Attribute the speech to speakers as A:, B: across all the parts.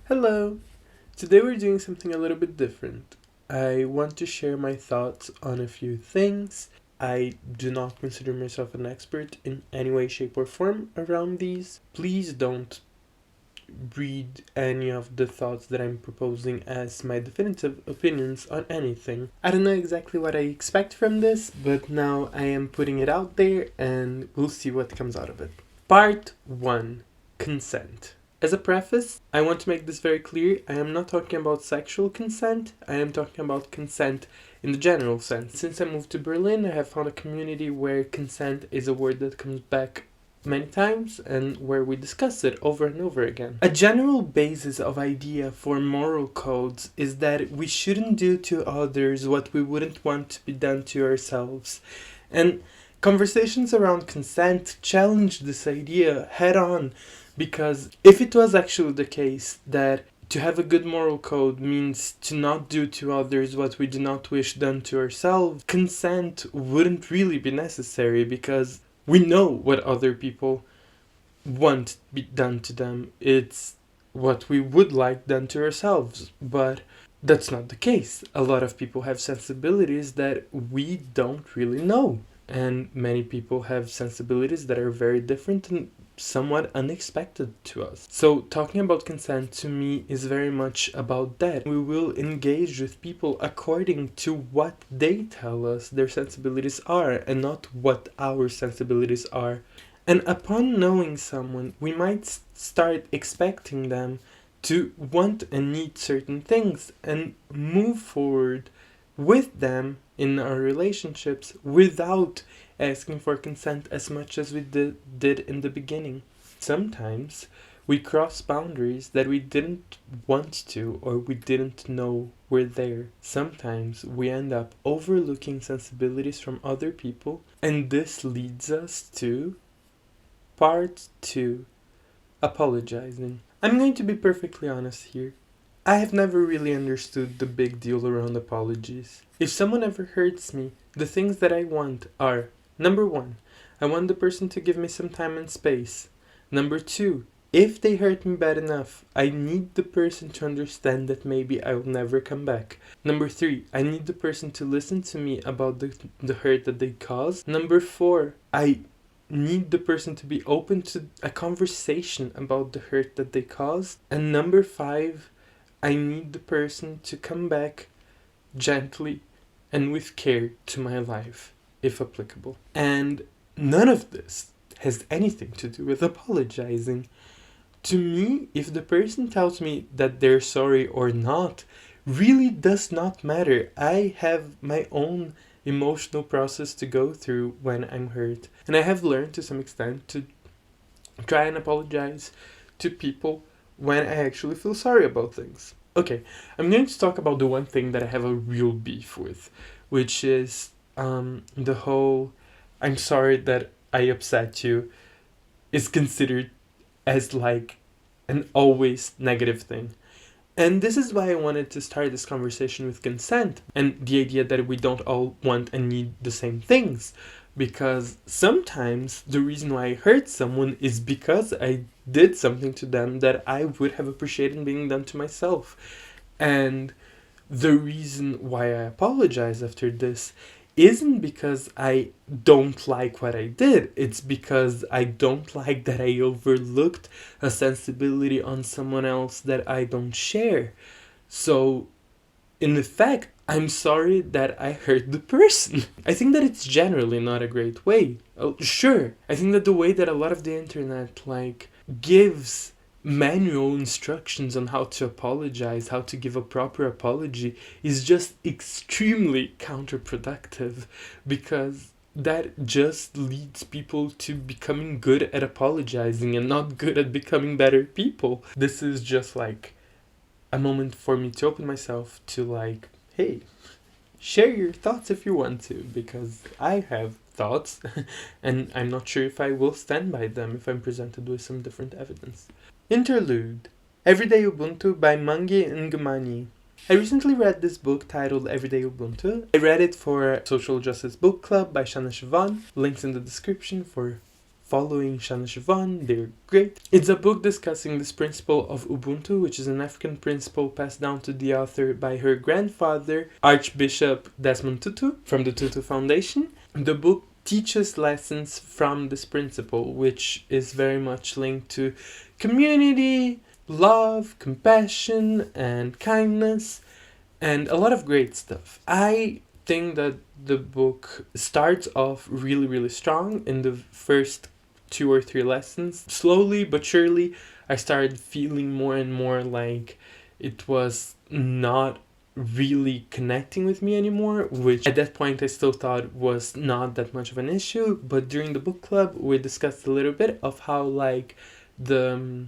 A: Hello! Today we're doing something a little bit different. I want to share my thoughts on a few things. I do not consider myself an expert in any way, shape, or form around these. Please don't read any of the thoughts that I'm proposing as my definitive opinions on anything. I don't know exactly what I expect from this, but now I am putting it out there and we'll see what comes out of it. Part 1. Consent. As a preface, I want to make this very clear. I am not talking about sexual consent. I am talking about consent in the general sense. Since I moved to Berlin, I have found a community where consent is a word that comes back many times and where we discuss it over and over again. A general basis of idea for moral codes is that we shouldn't do to others what we wouldn't want to be done to ourselves. And conversations around consent challenge this idea head on, because if it was actually the case that to have a good moral code means to not do to others what we do not wish done to ourselves, consent wouldn't really be necessary, because we know what other people want to be done to them. It's what we would like done to ourselves, but that's not the case. A lot of people have sensibilities that we don't really know, and many people have sensibilities that are very different and somewhat unexpected to us. So talking about consent to me is very much about that. We will engage with people according to what they tell us their sensibilities are and not what our sensibilities are. And upon knowing someone, we might start expecting them to want and need certain things and move forward with them in our relationships without asking for consent as much as we did in the beginning. Sometimes we cross boundaries that we didn't want to or we didn't know were there. Sometimes we end up overlooking sensibilities from other people, and this leads us to part 2, apologizing. I'm going to be perfectly honest here. I have never really understood the big deal around apologies. If someone ever hurts me, the things that I want are: number 1, I want the person to give me some time and space. Number 2, if they hurt me bad enough, I need the person to understand that maybe I will never come back. Number 3, I need the person to listen to me about the hurt that they caused. Number 4, I need the person to be open to a conversation about the hurt that they caused. And number 5, I need the person to come back gently and with care to my life, if applicable. And none of this has anything to do with apologizing. To me, if the person tells me that they're sorry or not, really does not matter. I have my own emotional process to go through when I'm hurt. And I have learned to some extent to try and apologize to people when I actually feel sorry about things. Okay, I'm going to talk about the one thing that I have a real beef with, which is the whole "I'm sorry that I upset you" is considered as like an always negative thing. And this is why I wanted to start this conversation with consent and the idea that we don't all want and need the same things. Because sometimes the reason why I hurt someone is because I did something to them that I would have appreciated being done to myself. And the reason why I apologize after this isn't because I don't like what I did. It's because I don't like that I overlooked a sensibility on someone else that I don't share. So, in effect, I'm sorry that I hurt the person. I think that it's generally not a great way. Oh, sure, I think that the way that a lot of the internet gives manual instructions on how to apologize, how to give a proper apology, is just extremely counterproductive, because that just leads people to becoming good at apologizing and not good at becoming better people. This is just a moment for me to open myself to hey, share your thoughts if you want to, because I have thoughts and I'm not sure if I will stand by them if I'm presented with some different evidence. Interlude. Everyday Ubuntu by Mungi Ngomane. I recently read this book titled Everyday Ubuntu. I read it for Social Justice Bookclub by Shana Chivon. Links in the description for following Shana Chivon. They're great. It's a book discussing this principle of Ubuntu, which is an African principle passed down to the author by her grandfather, Archbishop Desmond Tutu, from the Tutu Foundation. The book teaches lessons from this principle, which is very much linked to community, love, compassion, and kindness, and a lot of great stuff. I think that the book starts off really, really strong in the first 2 or 3 lessons. Slowly but surely, I started feeling more and more like it was not really connecting with me anymore, which at that point I still thought was not that much of an issue. But during the book club, we discussed a little bit of how like the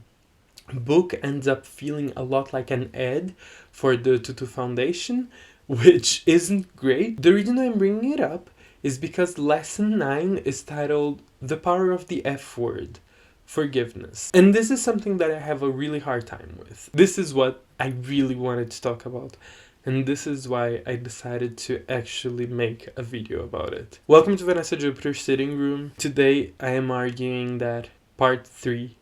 A: book ends up feeling a lot like an ad for the Tutu Foundation, which isn't great. The reason I'm bringing it up is because lesson 9 is titled The Power of the F Word, Forgiveness. And this is something that I have a really hard time with. This is what I really wanted to talk about. And this is why I decided to actually make a video about it. Welcome to Vanessa Júpiter Sitting Room. Today I am arguing that part 3,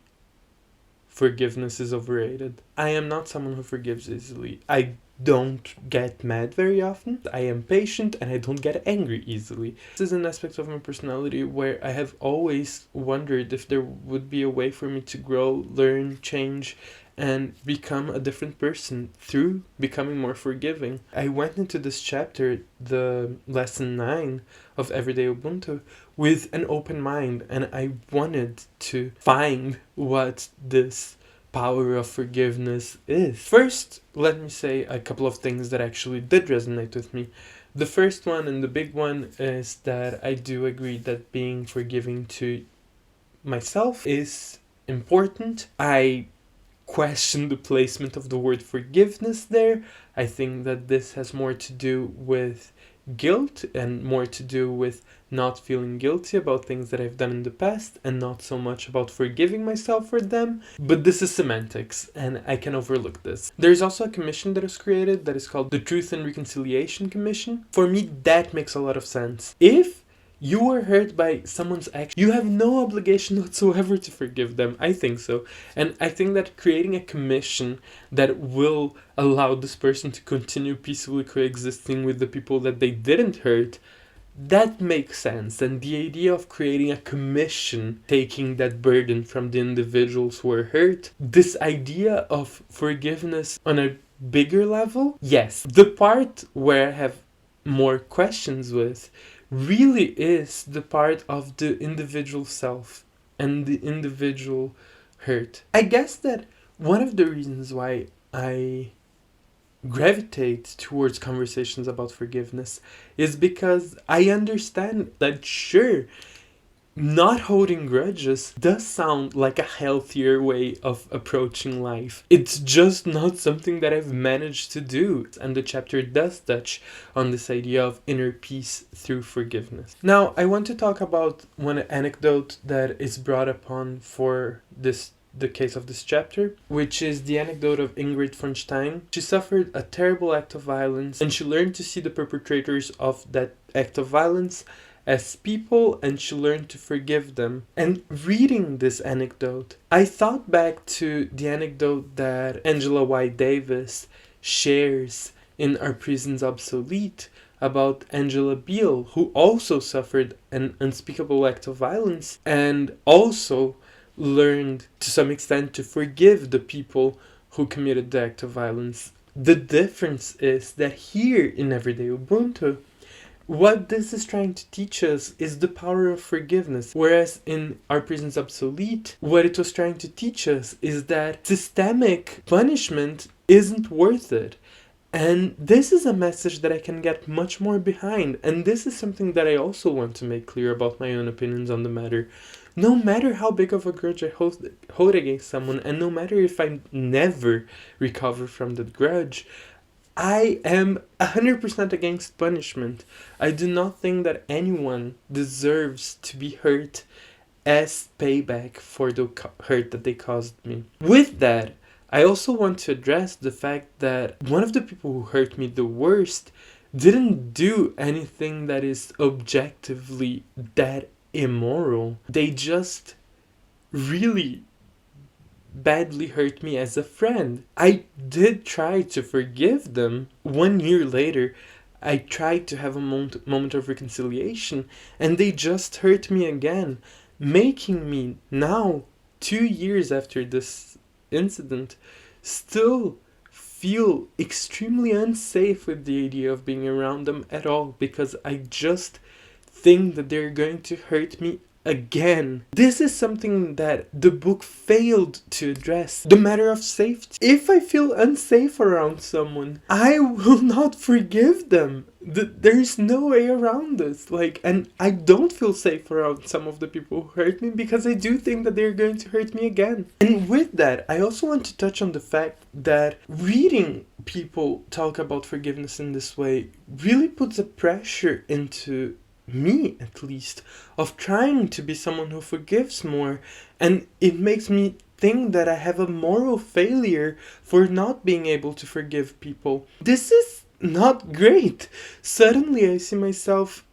A: forgiveness is overrated. I am not someone who forgives easily. I don't get mad very often. I am patient and I don't get angry easily. This is an aspect of my personality where I have always wondered if there would be a way for me to grow, learn, change, and become a different person through becoming more forgiving. I went into this chapter, the lesson 9 of Everyday Ubuntu, with an open mind, and I wanted to find what this power of forgiveness is. First, let me say a couple of things that actually did resonate with me. The first one and the big one is that I do agree that being forgiving to myself is important. I question the placement of the word forgiveness there. I think that this has more to do with guilt and more to do with not feeling guilty about things that I've done in the past and not so much about forgiving myself for them. But this is semantics and I can overlook this. There's also a commission that is created that is called the Truth and Reconciliation Commission. For me, that makes a lot of sense. If you were hurt by someone's action, you have no obligation whatsoever to forgive them. I think so. And I think that creating a commission that will allow this person to continue peacefully coexisting with the people that they didn't hurt, that makes sense. And the idea of creating a commission, taking that burden from the individuals who were hurt, this idea of forgiveness on a bigger level, yes. The part where I have more questions with really is the part of the individual self and the individual hurt. I guess that one of the reasons why I gravitate towards conversations about forgiveness is because I understand that sure, not holding grudges does sound like a healthier way of approaching life. It's just not something that I've managed to do. And the chapter does touch on this idea of inner peace through forgiveness. Now, I want to talk about one anecdote that is brought upon for the case of this chapter, which is the anecdote of Ingrid Frankenstein. She suffered a terrible act of violence and she learned to see the perpetrators of that act of violence as people, and she learned to forgive them. And reading this anecdote, I thought back to the anecdote that Angela White Davis shares in Our Prisons Obsolete about Angela Beale, who also suffered an unspeakable act of violence and also learned to some extent to forgive the people who committed the act of violence. The difference is that here in Everyday Ubuntu, what this is trying to teach us is the power of forgiveness. Whereas in Our Prisons Obsolete, what it was trying to teach us is that systemic punishment isn't worth it. And this is a message that I can get much more behind. And this is something that I also want to make clear about my own opinions on the matter. No matter how big of a grudge I hold against someone, and no matter if I never recover from that grudge, I am 100% against punishment. I do not think that anyone deserves to be hurt as payback for the hurt that they caused me. With that, I also want to address the fact that one of the people who hurt me the worst didn't do anything that is objectively that immoral. They just really badly hurt me as a friend. I did try to forgive them. 1 year later, I tried to have a moment of reconciliation, and they just hurt me again, making me now, 2 years after this incident, still feel extremely unsafe with the idea of being around them at all, because I just think that they're going to hurt me again. This is something that the book failed to address. The matter of safety. If I feel unsafe around someone, I will not forgive them. There's no way around this. And I don't feel safe around some of the people who hurt me because I do think that they're going to hurt me again. And with that, I also want to touch on the fact that reading people talk about forgiveness in this way really puts a pressure into me, at least, of trying to be someone who forgives more, and it makes me think that I have a moral failure for not being able to forgive people. This is not great. Suddenly I see myself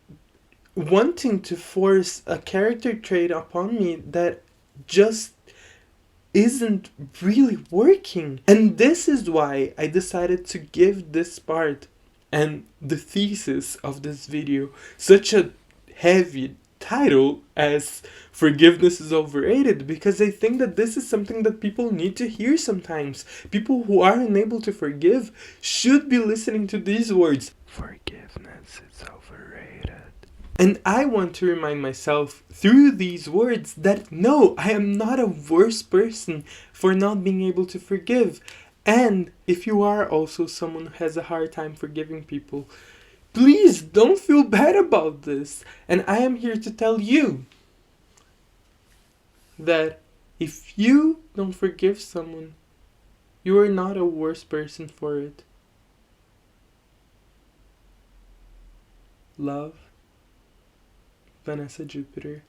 A: wanting to force a character trait upon me that just isn't really working. And this is why I decided to give this part and the thesis of this video such a heavy title as Forgiveness is Overrated, because I think that this is something that people need to hear sometimes. People who are unable to forgive should be listening to these words. Forgiveness is overrated. And I want to remind myself through these words that no, I am not a worse person for not being able to forgive. And if you are also someone who has a hard time forgiving people, please don't feel bad about this. And I am here to tell you that if you don't forgive someone, you are not a worse person for it. Love, Vanessa Júpiter.